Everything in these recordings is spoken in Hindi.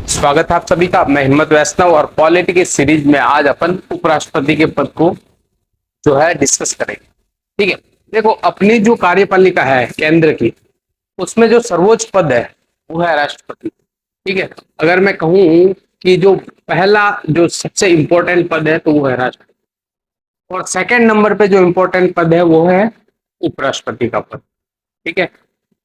स्वागत है आप सभी का। मैं हिम्मत वैष्णव और पॉलिटी की सीरीज में आज अपन उपराष्ट्रपति के पद को जो है डिस्कस करेंगे। ठीक है, देखो अपनी जो कार्यपालिका है केंद्र की, उसमें जो सर्वोच्च पद है वो है राष्ट्रपति। ठीक है, अगर मैं कहूं कि जो पहला जो सबसे इंपॉर्टेंट पद है तो वो है राष्ट्रपति, और सेकंड नंबर पे जो इंपॉर्टेंट पद है वो है उपराष्ट्रपति का पद। ठीक है,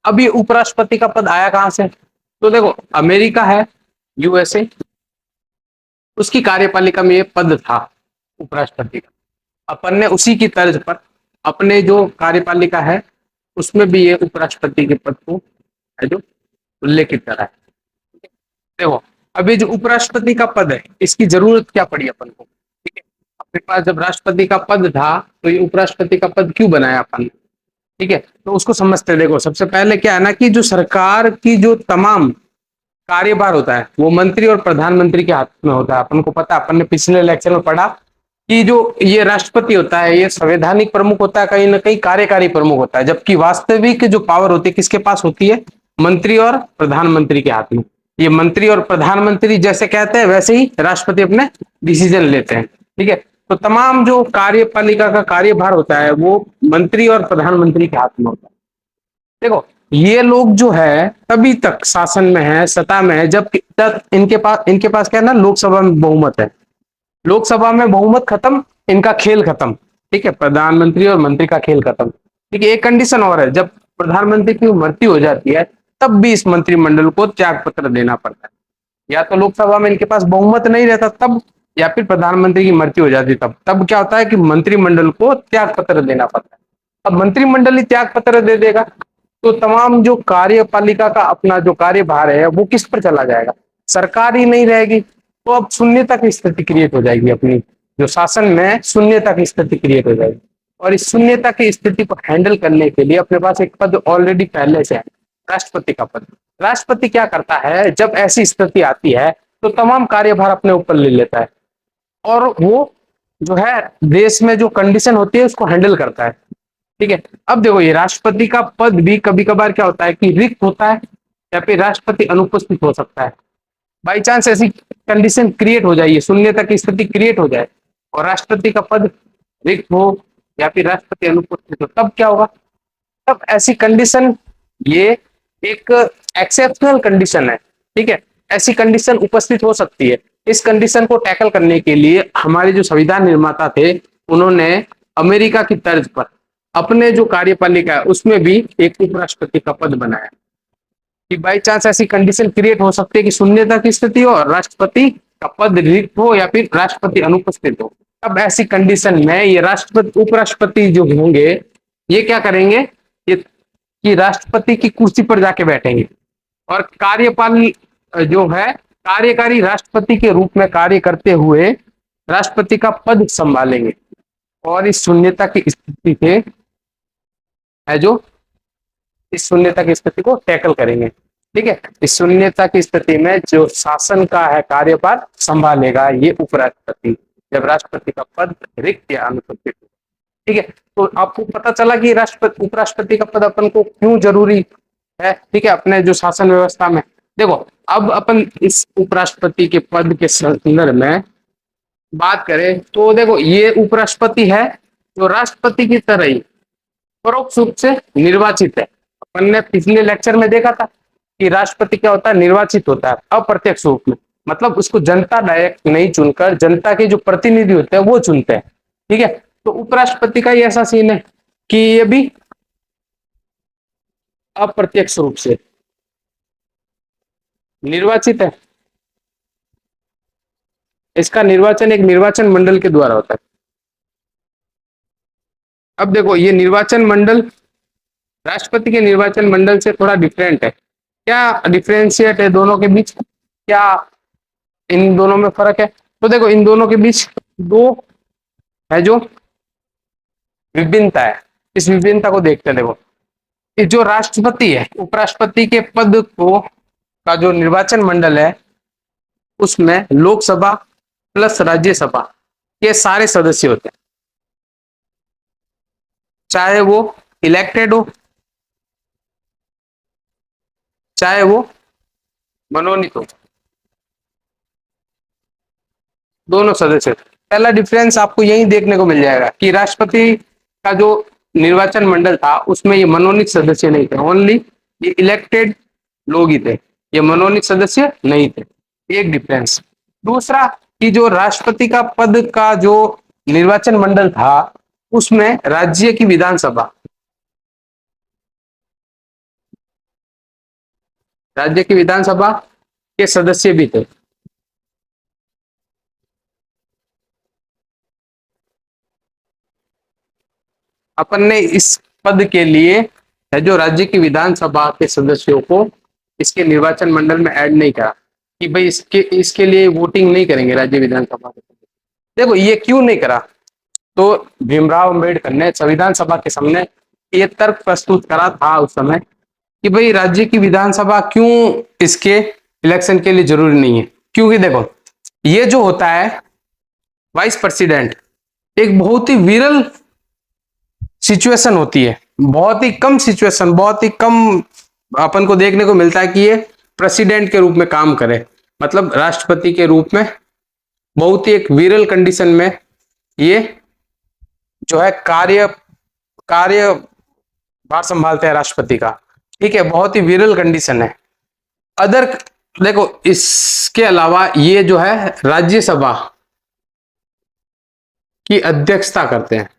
अब ये उपराष्ट्रपति का पद आया कहां से? तो देखो अमेरिका है, यूएसए, उसकी कार्यपालिका में ये पद था उपराष्ट्रपति का। अपन ने उसी की तर्ज पर अपने जो कार्यपालिका है उसमें भी ये उपराष्ट्रपति के पद को है जो उल्लेखित करा है। देखो अभी जो उपराष्ट्रपति का पद है इसकी जरूरत क्या पड़ी अपन को? ठीक है, अपने पास जब राष्ट्रपति का पद था तो ये उपराष्ट्रपति का पद क्यों बनाया अपन ने? ठीक है, तो उसको समझते हैं। देखो सबसे पहले क्या है ना कि जो सरकार की जो तमाम कार्यभार होता है वो मंत्री और प्रधानमंत्री के हाथ में होता है। अपन को पता है, अपन ने पिछले लेक्चर में पढ़ा कि जो ये राष्ट्रपति होता है ये संवैधानिक प्रमुख होता है, कहीं ना कहीं कार्यकारी प्रमुख होता है, जबकि वास्तविक जो पावर होती है किसके पास होती है? मंत्री और प्रधानमंत्री के हाथ में। ये मंत्री और प्रधानमंत्री जैसे कहते हैं वैसे ही राष्ट्रपति अपने डिसीजन लेते हैं। ठीक है, तो तमाम जो कार्यपालिका का कार्यभार होता है वो मंत्री और प्रधानमंत्री के हाथ में होता है। देखो ये लोग जो है तभी तक शासन में है, सत्ता में है, जब तक इनके पास क्या है ना, लोकसभा में बहुमत है। लोकसभा में बहुमत खत्म, इनका खेल खत्म। ठीक है, प्रधानमंत्री और मंत्री का खेल खत्म। ठीक है, एक कंडीशन और है, जब प्रधानमंत्री की मृत्यु हो जाती है तब भी इस मंत्रिमंडल को त्याग पत्र देना पड़ता है। या तो लोकसभा में इनके पास बहुमत नहीं रहता तब, या फिर प्रधानमंत्री की मृत्यु हो जाती तब क्या होता है कि मंत्रिमंडल को त्याग पत्र देना पड़ता है। अब मंत्रिमंडल ही त्याग पत्र दे देगा तो तमाम जो कार्यपालिका का अपना जो कार्यभार है वो किस पर चला जाएगा? सरकार ही नहीं रहेगी। तो अब शून्यता की स्थिति क्रिएट हो जाएगी, अपनी जो शासन में शून्यता की स्थिति क्रिएट हो जाएगी। और इस शून्यता की स्थिति को हैंडल करने के लिए अपने पास एक पद ऑलरेडी पहले से है, राष्ट्रपति का पद। राष्ट्रपति क्या करता है, जब ऐसी स्थिति आती है तो तमाम कार्यभार अपने ऊपर ले लेता है और वो जो है देश में जो कंडीशन होती है उसको हैंडल करता है। ठीक है, अब देखो ये राष्ट्रपति का पद भी कभी कभार क्या होता है कि रिक्त होता है या फिर राष्ट्रपति अनुपस्थित हो सकता है। बाई चांस ऐसी कंडीशन क्रिएट हो जाए, शून्यता की स्थिति क्रिएट हो जाए और राष्ट्रपति का पद रिक्त हो या फिर राष्ट्रपति अनुपस्थित हो, तब क्या होगा? तब ऐसी कंडीशन, ये एक एक्सेप्शनल कंडीशन है। ठीक है, ऐसी कंडीशन उपस्थित हो सकती है। इस कंडीशन को टैकल करने के लिए हमारे जो संविधान निर्माता थे उन्होंने अमेरिका की तर्ज पर अपने जो कार्यपालिका है उसमें भी एक उपराष्ट्रपति का पद बनाया कि बाई चांस ऐसी कंडीशन क्रिएट हो सकती है कि शून्यता की स्थिति हो और राष्ट्रपति का पद रिक्त हो या फिर राष्ट्रपति अनुपस्थित हो। अब ऐसी कंडीशन में ये राष्ट्रपति उपराष्ट्रपति जो होंगे ये क्या करेंगे, ये कि राष्ट्रपति की कुर्सी पर जाके बैठेंगे और कार्यपाल जो है कार्यकारी राष्ट्रपति के रूप में कार्य करते हुए राष्ट्रपति का पद संभालेंगे और इस शून्यता की स्थिति के है जो इस शून्यता की स्थिति को टैकल करेंगे। ठीक है, इस शून्यता की स्थिति में जो शासन का है कार्यभार संभालेगा ये उपराष्ट्रपति, जब राष्ट्रपति का पद रिक्त या अनुपस्थित हो। ठीक है, तो आपको पता चला कि राष्ट्रपति उपराष्ट्रपति का पद अपन को क्यों जरूरी है। ठीक है, अपने जो शासन व्यवस्था में। देखो अब अपन इस उपराष्ट्रपति के पद के संदर्भ में बात करें तो देखो ये उपराष्ट्रपति है जो राष्ट्रपति की तरह ही परोक्ष रूप से निर्वाचित है। अपन ने पिछले लेक्चर में देखा था कि राष्ट्रपति क्या होता है, निर्वाचित होता है अप्रत्यक्ष रूप में, मतलब उसको जनता डायरेक्ट नहीं चुनकर जनता के जो प्रतिनिधि होते हैं वो चुनते हैं। ठीक है, तो उपराष्ट्रपति का ही ऐसा सीन है कि ये भी अप्रत्यक्ष रूप से निर्वाचित है। इसका निर्वाचन एक निर्वाचन मंडल के द्वारा होता है। अब देखो ये निर्वाचन मंडल राष्ट्रपति के निर्वाचन मंडल से थोड़ा डिफरेंट है। क्या डिफरेंशिएट है दोनों के बीच, क्या इन दोनों में फर्क है? तो देखो इन दोनों के बीच दो है जो विभिन्नता है, इस विभिन्नता को देखते हैं। देखो जो राष्ट्रपति है, उपराष्ट्रपति के पद को का जो निर्वाचन मंडल है उसमें लोकसभा प्लस राज्यसभा के सारे सदस्य होते हैं, चाहे वो इलेक्टेड हो चाहे वो मनोनीत हो, दोनों सदस्य। पहला डिफरेंस आपको यही देखने को मिल जाएगा कि राष्ट्रपति का जो निर्वाचन मंडल था उसमें ये मनोनीत सदस्य नहीं थे, ओनली ये इलेक्टेड लोग ही थे, ये मनोनीत सदस्य नहीं थे। एक डिफरेंस। दूसरा कि जो राष्ट्रपति का पद का जो निर्वाचन मंडल था उसमें राज्य की विधानसभा, राज्य की विधानसभा के सदस्य भी थे। अपन ने इस पद के लिए है जो राज्य की विधानसभा के सदस्यों को इसके निर्वाचन मंडल में ऐड नहीं करा कि भाई इसके लिए वोटिंग नहीं करेंगे राज्य विधानसभा के सदस्य। देखो ये क्यों नहीं करा, तो भीमराव अंबेडकर ने संविधान सभा के सामने ये तर्क प्रस्तुत करा था उस समय कि भाई राज्य की विधानसभा क्यों इसके इलेक्शन के लिए जरूरी नहीं है। क्योंकि देखो ये जो होता है वाइस प्रेसिडेंट, एक बहुत ही विरल सिचुएशन होती है, बहुत ही कम सिचुएशन, बहुत ही कम अपन को देखने को मिलता है कि ये प्रेसिडेंट के रूप में काम करे, मतलब राष्ट्रपति के रूप में। बहुत ही एक विरल कंडीशन में ये जो है कार्यभार संभालते हैं राष्ट्रपति का। ठीक है, बहुत ही विरल कंडीशन है। अदर देखो इसके अलावा ये जो है राज्यसभा की अध्यक्षता करते हैं,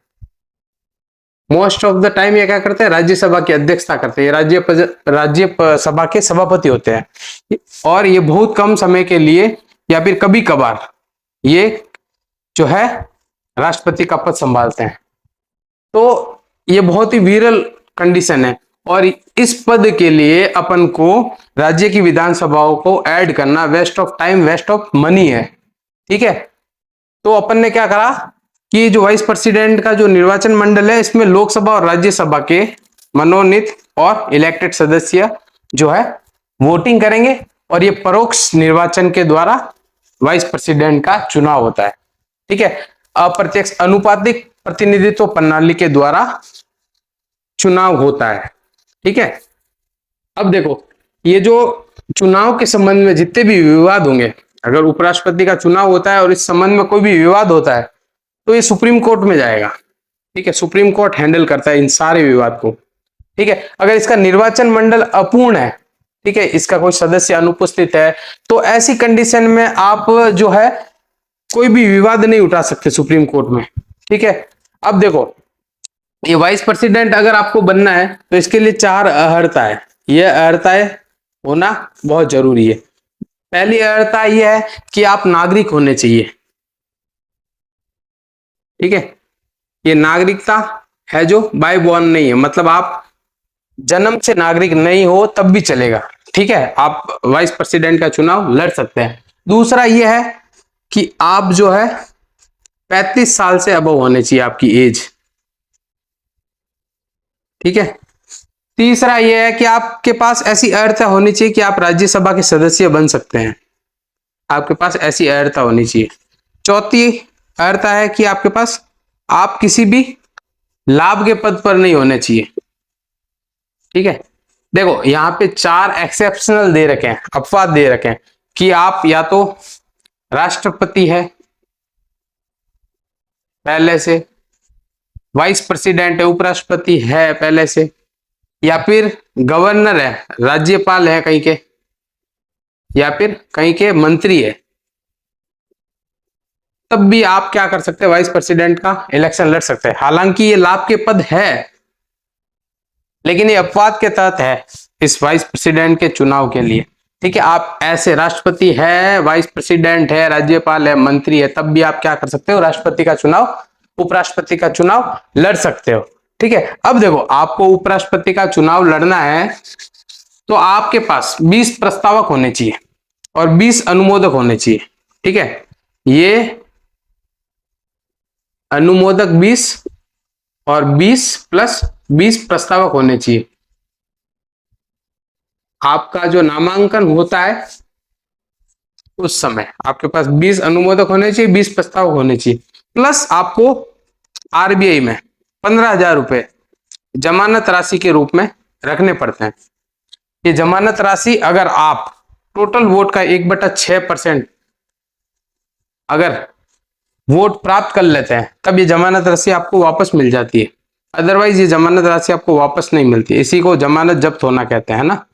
मोस्ट ऑफ द टाइम ये क्या करते हैं, राज्यसभा की अध्यक्षता करते हैं, राज्यसभा के सभापति होते हैं। और ये बहुत कम समय के लिए या फिर कभी कभार ये जो है राष्ट्रपति का पद संभालते हैं। तो ये बहुत ही विरल कंडीशन है और इस पद के लिए अपन को राज्य की विधानसभाओं को ऐड करना waste of time, waste of money है। ठीक है, तो अपन ने क्या करा कि जो वाइस प्रेसिडेंट का जो निर्वाचन मंडल है इसमें लोकसभा और राज्यसभा के मनोनीत और इलेक्टेड सदस्य जो है वोटिंग करेंगे और ये परोक्ष निर्वाचन के द्वारा वाइस प्रेसिडेंट का चुनाव होता है। ठीक है, अप्रत्यक्ष अनुपातिक प्रतिनिधित्व प्रणाली के द्वारा चुनाव होता है। ठीक है, अब देखो ये जो चुनाव के संबंध में जितने भी विवाद होंगे, अगर उपराष्ट्रपति का चुनाव होता है और इस संबंध में कोई भी विवाद होता है तो ये सुप्रीम कोर्ट में जाएगा। ठीक है, सुप्रीम कोर्ट हैंडल करता है इन सारे विवाद को। ठीक है, अगर इसका निर्वाचन मंडल अपूर्ण है, ठीक है, इसका कोई सदस्य अनुपस्थित है, तो ऐसी कंडीशन में आप जो है कोई भी विवाद नहीं उठा सकते सुप्रीम कोर्ट में। ठीक है, अब देखो ये वाइस प्रेसिडेंट अगर आपको बनना है तो इसके लिए 4 अर्हता है, ये अर्हताएं होना बहुत जरूरी है। पहली अर्हता यह है कि आप नागरिक होने चाहिए। ठीक है, ये नागरिकता है जो बाय बॉर्न नहीं है, मतलब आप जन्म से नागरिक नहीं हो तब भी चलेगा। ठीक है, आप वाइस प्रेसिडेंट का चुनाव लड़ सकते हैं। दूसरा यह है कि आप जो है 35 साल से अबव होने चाहिए आपकी एज। ठीक है, तीसरा यह है कि आपके पास ऐसी अर्हता होनी चाहिए कि आप राज्यसभा के सदस्य बन सकते हैं, आपके पास ऐसी अर्हता होनी चाहिए। चौथी अर्हता है कि आपके पास आप किसी भी लाभ के पद पर नहीं होने चाहिए। ठीक है, देखो यहां पे 4 एक्सेप्शनल दे रखे हैं, अपवाद दे रखे हैं कि आप या तो राष्ट्रपति है पहले से, वाइस प्रेसिडेंट है, उपराष्ट्रपति है पहले से, या फिर गवर्नर है, राज्यपाल है कहीं के, या फिर कहीं के मंत्री है, तब भी आप क्या कर सकते हैं, वाइस प्रेसिडेंट का इलेक्शन लड़ सकते हैं। हालांकि ये लाभ के पद है लेकिन ये अपवाद के तहत है इस वाइस प्रेसिडेंट के चुनाव के लिए। ठीक है, आप ऐसे राष्ट्रपति है, वाइस प्रेसिडेंट है, राज्यपाल है, मंत्री है, तब भी आप क्या कर सकते हो, राष्ट्रपति का चुनाव, उपराष्ट्रपति का चुनाव लड़ सकते हो। ठीक है, अब देखो आपको उपराष्ट्रपति का चुनाव लड़ना है तो आपके पास 20 प्रस्तावक होने चाहिए और 20 अनुमोदक होने चाहिए। ठीक है, ये अनुमोदक 20 और 20 प्लस 20 प्रस्तावक होने चाहिए। आपका जो नामांकन होता है उस समय आपके पास 20 अनुमोदक होने चाहिए, 20 प्रस्तावक होने चाहिए, प्लस आपको आरबीआई में 15,000 रुपए जमानत राशि के रूप में रखने पड़ते हैं। ये जमानत राशि अगर आप टोटल वोट का 1/6% अगर वोट प्राप्त कर लेते हैं तब ये जमानत राशि आपको वापस मिल जाती है, अदरवाइज ये जमानत राशि आपको वापस नहीं मिलती। इसी को जमानत जब्त होना कहते हैं ना।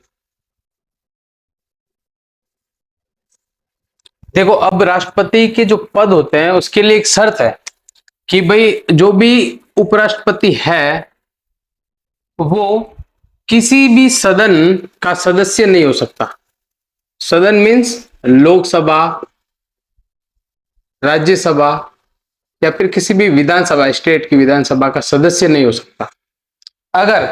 देखो अब राष्ट्रपति के जो पद होते हैं उसके लिए एक शर्त है कि भाई जो भी उपराष्ट्रपति है वो किसी भी सदन का सदस्य नहीं हो सकता। सदन मीन्स लोकसभा, राज्यसभा या फिर किसी भी विधानसभा, स्टेट की विधानसभा का सदस्य नहीं हो सकता। अगर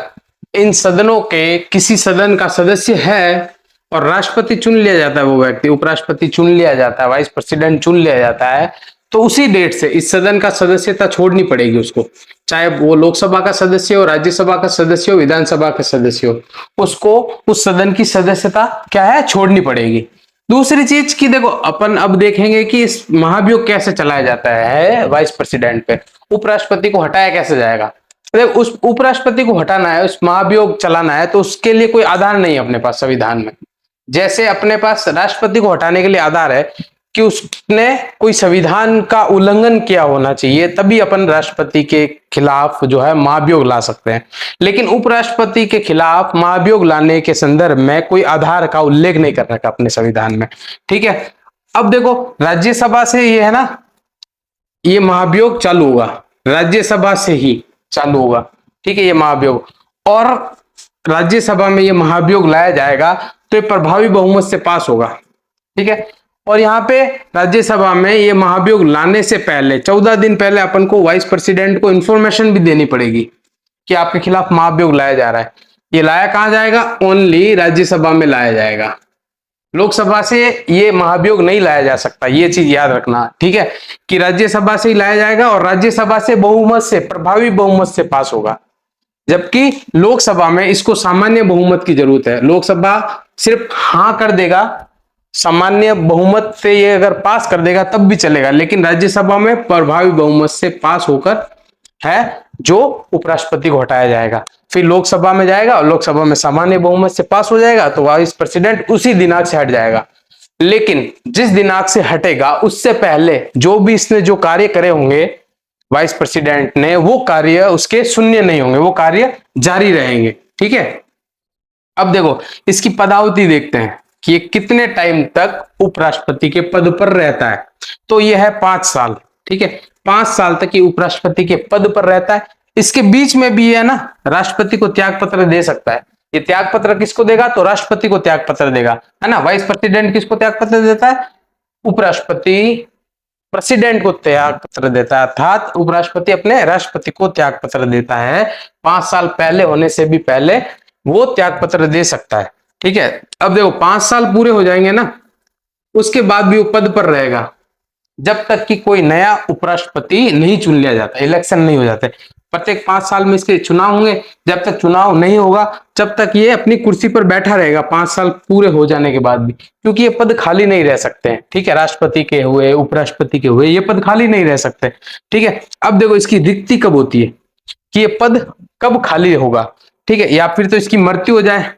इन सदनों के किसी सदन का सदस्य है और राष्ट्रपति चुन लिया जाता है, वो व्यक्ति उपराष्ट्रपति चुन लिया जाता है, वाइस प्रेसिडेंट चुन लिया जाता है, तो उसी डेट से इस सदन का सदस्यता छोड़नी पड़ेगी उसको, चाहे वो लोकसभा का सदस्य हो, राज्यसभा का सदस्य हो, विधानसभा का सदस्य हो, उसको उस सदन की सदस्यता क्या है, छोड़नी पड़ेगी। दूसरी चीज की देखो अपन अब देखेंगे कि इस महाभियोग कैसे चलाया जाता है वाइस प्रेसिडेंट पे, उपराष्ट्रपति को हटाया कैसे जाएगा। उस उपराष्ट्रपति को हटाना है, उस महाभियोग चलाना है, तो उसके लिए कोई आधार नहीं है अपने पास संविधान में। जैसे अपने पास राष्ट्रपति को हटाने के लिए आधार है कि उसने कोई संविधान का उल्लंघन किया होना चाहिए, तभी अपन राष्ट्रपति के खिलाफ जो है महाभियोग ला सकते हैं। लेकिन उपराष्ट्रपति के खिलाफ महाभियोग लाने के संदर्भ में कोई आधार का उल्लेख नहीं कर रखा अपने संविधान में। ठीक है, अब देखो राज्यसभा से ये है ना, ये महाभियोग चालू होगा, राज्यसभा से ही चालू होगा। ठीक है, ये महाभियोग, और राज्यसभा में ये महाभियोग लाया जाएगा तो ये प्रभावी बहुमत से पास होगा। ठीक है, और यहाँ पे राज्यसभा में ये महाभियोग लाने से पहले 14 दिन पहले अपन को वाइस प्रेसिडेंट को इंफॉर्मेशन भी देनी पड़ेगी कि आपके खिलाफ महाभियोग लाया जा रहा है। ये लाया कहाँ जाएगा, ओनली राज्यसभा में लाया जाएगा, लोकसभा से ये महाभियोग नहीं लाया जा सकता। ये चीज याद रखना, ठीक है, कि राज्यसभा से ही लाया जाएगा और राज्यसभा से बहुमत से, प्रभावी बहुमत से पास होगा। जबकि लोकसभा में इसको सामान्य बहुमत की जरूरत है, लोकसभा सिर्फ हाँ कर देगा, सामान्य बहुमत से ये अगर पास कर देगा तब भी चलेगा, लेकिन राज्यसभा में प्रभावी बहुमत से पास होकर है जो उपराष्ट्रपति को हटाया जाएगा। फिर लोकसभा में जाएगा और लोकसभा में सामान्य बहुमत से पास हो जाएगा तो वाइस प्रेसिडेंट उसी दिनांक से हट जाएगा। लेकिन जिस दिनांक से हटेगा उससे पहले जो भी इसने जो कार्य करे होंगे वाइस प्रेसिडेंट ने, वो कार्य उसके शून्य नहीं होंगे, वो कार्य जारी रहेंगे। ठीक है, अब देखो इसकी पदावधि देखते हैं कि ये कितने टाइम तक उपराष्ट्रपति के पद पर रहता है। तो ये है 5 साल। ठीक है, 5 साल तक ये उपराष्ट्रपति के पद पर रहता है। इसके बीच में भी है ना, राष्ट्रपति को त्याग पत्र दे सकता है। ये त्याग पत्र किसको देगा, तो राष्ट्रपति को त्याग पत्र देगा, है ना। वाइस प्रेसिडेंट किसको त्याग पत्र देता है, उपराष्ट्रपति प्रेसिडेंट को त्याग पत्र देता है, अर्थात उपराष्ट्रपति अपने राष्ट्रपति को त्याग पत्र देता है। 5 साल पहले होने से भी पहले वो त्याग पत्र दे सकता है। ठीक है, अब देखो 5 साल पूरे हो जाएंगे ना, उसके बाद भी वो पद पर रहेगा जब तक कि कोई नया उपराष्ट्रपति नहीं चुन लिया जाता, इलेक्शन नहीं हो जाते। प्रत्येक 5 साल में इसके चुनाव होंगे, जब तक चुनाव नहीं होगा जब तक ये अपनी कुर्सी पर बैठा रहेगा 5 साल पूरे हो जाने के बाद भी, क्योंकि ये पद खाली नहीं रह सकते हैं। ठीक है, राष्ट्रपति के हुए, उपराष्ट्रपति के हुए, ये पद खाली नहीं रह सकते। ठीक है, अब देखो इसकी रिक्ति कब होती है कि ये पद कब खाली होगा। ठीक है, या फिर तो इसकी मृत्यु हो जाए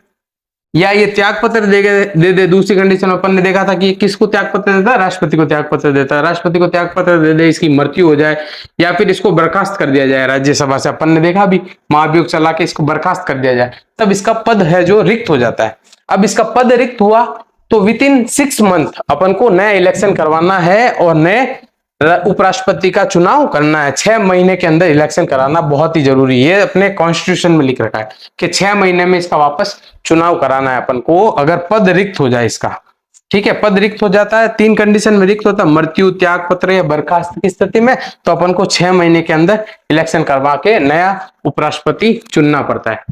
या ये त्याग पत्र दे दे। दूसरी कंडीशन अपन ने देखा था कि किसको त्याग पत्र देता है, राष्ट्रपति को त्याग पत्र देता है, राष्ट्रपति को त्याग पत्र दे दे, इसकी मृत्यु हो जाए या फिर इसको बर्खास्त कर दिया जाए राज्यसभा से। अपन ने देखा भी महाभियोग चला के इसको बर्खास्त कर दिया जाए, तब इसका पद है जो रिक्त हो जाता है। अब इसका पद रिक्त हुआ तो विद इन 6 मंथ अपन को नया इलेक्शन करवाना है और नए उपराष्ट्रपति का चुनाव करना है। 6 महीने के अंदर इलेक्शन कराना बहुत ही जरूरी है, अपने कॉन्स्टिट्यूशन में लिख रखा है कि 6 महीने में इसका वापस चुनाव कराना है अपन को, अगर पद रिक्त हो जाए इसका। ठीक है, पद रिक्त हो जाता है, 3 कंडीशन में रिक्त होता है, मृत्यु, त्याग पत्र या बर्खास्त की स्थिति में, तो अपन को 6 महीने के अंदर इलेक्शन करवा के नया उपराष्ट्रपति चुनना पड़ता है।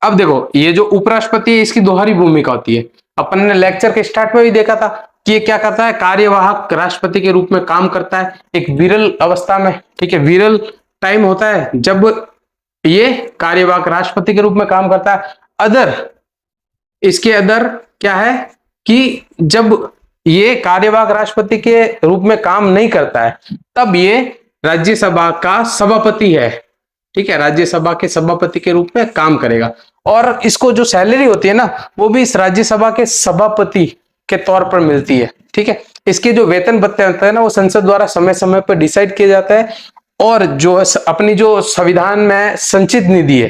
अब देखो ये जो उपराष्ट्रपति है इसकी दोहरी भूमिका होती है। अपन ने लेक्चर के स्टार्ट में भी देखा था कि ये क्या करता है, कार्यवाहक राष्ट्रपति के रूप में काम करता है एक विरल अवस्था में। ठीक है, विरल टाइम होता है जब ये कार्यवाहक राष्ट्रपति के रूप में काम करता है। अदर इसके अदर क्या है कि जब ये कार्यवाहक राष्ट्रपति के रूप में काम नहीं करता है तब ये राज्यसभा का सभापति है। ठीक है, राज्यसभा के सभापति के रूप में काम करेगा। और इसको जो सैलरी होती है ना, वो भी इस राज्यसभा के सभापति के तौर पर मिलती है। ठीक है, इसके जो वेतन भत्ते होते हैं ना, वो संसद द्वारा समय समय पर डिसाइड किया जाता है। और जो अपनी जो संविधान में संचित निधि है,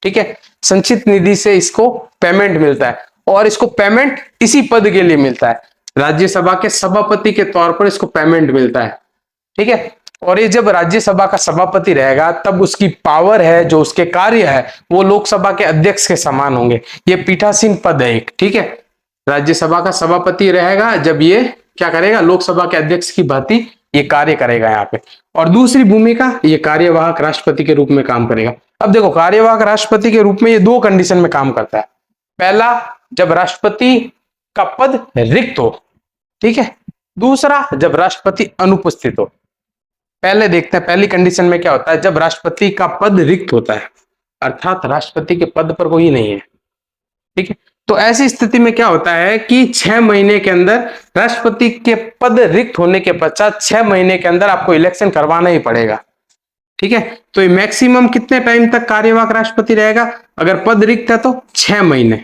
ठीक है, संचित निधि से इसको पेमेंट मिलता है, और इसको पेमेंट इसी पद के लिए मिलता है, राज्यसभा के सभापति के तौर पर इसको पेमेंट मिलता है। ठीक है, और ये जब राज्यसभा का सभापति रहेगा तब उसकी पावर है, जो उसके कार्य है, वो लोकसभा के अध्यक्ष के समान होंगे। ये पीठासीन पद है एक। ठीक है, राज्यसभा का सभापति रहेगा जब ये क्या करेगा, लोकसभा के अध्यक्ष की भांति ये कार्य करेगा यहाँ पे। और दूसरी भूमिका, ये कार्यवाहक राष्ट्रपति के रूप में काम करेगा। अब देखो, कार्यवाहक राष्ट्रपति के रूप में ये दो कंडीशन में काम करता है। पहला, जब राष्ट्रपति का पद रिक्त हो। ठीक है, दूसरा, जब राष्ट्रपति अनुपस्थित हो। पहले देखते हैं, पहली कंडीशन में क्या होता है, जब राष्ट्रपति का पद रिक्त होता है, अर्थात राष्ट्रपति के पद पर कोई नहीं है। ठीक है, तो ऐसी स्थिति में क्या होता है कि 6 महीने के अंदर राष्ट्रपति के पद रिक्त होने के पश्चात 6 महीने के अंदर आपको इलेक्शन करवाना ही पड़ेगा। ठीक है, तो ये मैक्सिमम कितने टाइम तक कार्यवाहक राष्ट्रपति रहेगा? अगर पद रिक्त है तो 6 महीने।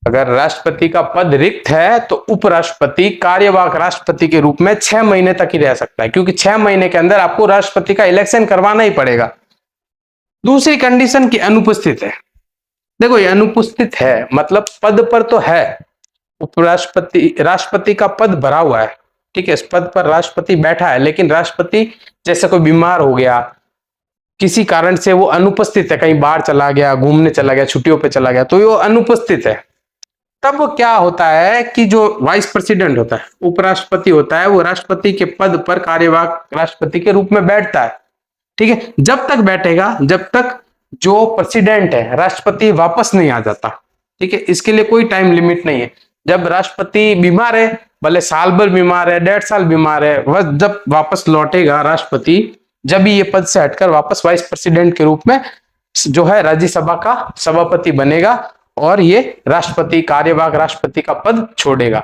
अगर राष्ट्रपति का पद रिक्त है तो उपराष्ट्रपति कार्यवाहक राष्ट्रपति के रूप में 6 महीने तक ही रह सकता है, क्योंकि 6 महीने के अंदर आपको राष्ट्रपति का इलेक्शन करवाना ही पड़ेगा। दूसरी कंडीशन की अनुपस्थित है। देखो, ये अनुपस्थित है मतलब पद पर तो है, उपराष्ट्रपति राष्ट्रपति का पद भरा हुआ है। ठीक है, इस पद पर राष्ट्रपति बैठा है, लेकिन राष्ट्रपति जैसे कोई बीमार हो गया, किसी कारण से वो अनुपस्थित है, कहीं बाहर चला गया, घूमने चला गया, छुट्टियों पे चला गया, तो वो अनुपस्थित है। तब क्या होता है कि जो वाइस प्रेसिडेंट होता है, उपराष्ट्रपति होता है, वो राष्ट्रपति के पद पर कार्यवाहक राष्ट्रपति के रूप में बैठता है। ठीक है, जब तक बैठेगा जब तक जो प्रेसिडेंट है, राष्ट्रपति वापस नहीं आ जाता। ठीक है, इसके लिए कोई टाइम लिमिट नहीं है। जब राष्ट्रपति बीमार है, भले साल भर बीमार है, 1.5 साल बीमार है, वह जब वापस लौटेगा राष्ट्रपति, जब भी ये पद से हटकर वापस वाइस प्रेसिडेंट के रूप में जो है राज्यसभा का सभापति बनेगा, और ये राष्ट्रपति कार्यवाहक राष्ट्रपति का पद छोड़ेगा।